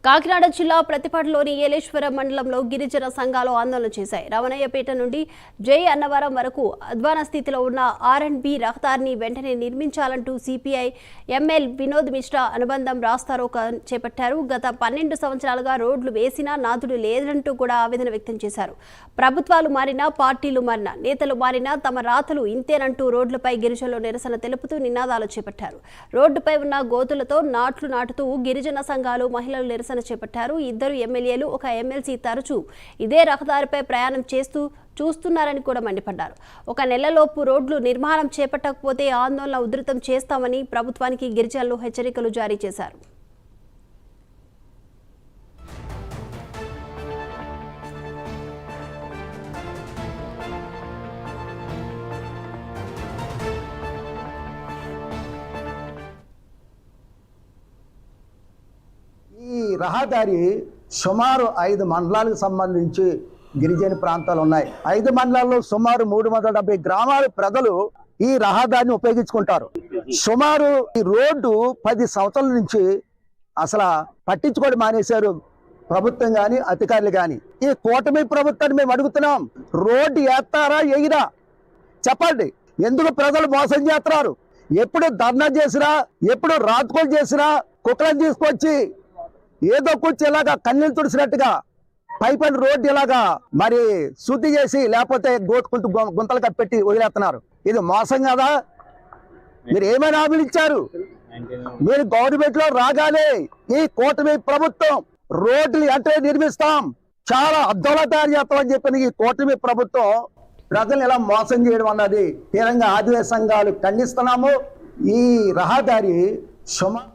కాకినాడ జిల్లా ప్రతిపాడులోని ఏలేశ్వరం మండలంలో గిరిజన సంఘాలు ఆందోళన చేశాయి. రమణయ్యపేట నుండి జై అన్నవరం వరకు అధ్వాన స్థితిలో ఉన్న R&B రహదారిని వెంటనే నిర్మించాలంటూ సిపిఐ ఎంఎల్ వినోద్ మిశ్రా అనుబంధం రాస్తారోకో చేపట్టారు. గత 12 సంవత్సరాలుగా రోడ్లు వేసినా నాదుడు లేదంటూ కూడా ఆవేదన వ్యక్తం చేశారు. ప్రభుత్వాలు మారినా, పార్టీలు మారినా, నేతలు మారినా తమ రాతలు ఇంతేనంటూ రోడ్లపై గిరిజనులు నిరసన తెలుపుతూ నినాదాలు చేపట్టారు. రోడ్డుపై ఉన్న గోతులతో నాట్లు నాటుతూ గిరిజన సంఘాలు, మహిళలు చేపట్టారు. ఇద్దరు ఎమ్మెల్యేలు, ఒక ఎమ్మెల్సీ తరచూ ఇదే రహదారిపై ప్రయాణం చూస్తున్నారని కూడా మండిపడ్డారు. ఒక నెలలోపు రోడ్లు నిర్మాణం చేపట్టకపోతే ఆందోళన ఉధృతం చేస్తామని ప్రభుత్వానికి గిరిజనులు హెచ్చరికలు జారీ చేశారు. ఈ రహదారి సుమారు 5 మండలాలకు సంబంధించి గిరిజన ప్రాంతాలు ఉన్నాయి. 5 మండలాల్లో సుమారు 370 గ్రామాల ప్రజలు ఈ రహదారిని ఉపయోగించుకుంటారు. సుమారు ఈ రోడ్డు 10 సంవత్సరాల నుంచి అసలు పట్టించుకోవడం మానేశారు ప్రభుత్వం కానీ, అధికారులు కానీ. ఈ కూటమి ప్రభుత్వాన్ని మేము అడుగుతున్నాం, రోడ్డు వేస్తారా వేయరా చెప్పండి. ఎందుకు ప్రజలు మోసం చేస్తున్నారు? ఎప్పుడు ధర్నా చేసినా, ఎప్పుడు రాత్కోలు చేసినా కుక్కలను తీసుకొచ్చి ఏదో కూర్చి ఇలాగా కన్నీళ్ళు తుడిసినట్టుగా పైపైన రోడ్డు ఇలాగా మరి శుద్ధి చేసి లేకపోతే గుంతలు కప్పెట్టి వదిలేస్తున్నారు. ఇది మోసం కదా? మీరు ఏమైనా హామీలు ఇచ్చారు? మీరు గవర్నమెంట్ లో రాగానే ఈ కూటమి ప్రభుత్వం రోడ్లు అంటే నిర్మిస్తాం, చాలా అద్భుతంగా తయారు చేస్తామని చెప్పిన ఈ కూటమి ప్రభుత్వం ప్రజలు ఎలా మోసం చేయడం అన్నది తీవ్రంగా ఆదివాసీ సంఘాలు ఖండిస్తున్నాము. ఈ రహదారి సుమారు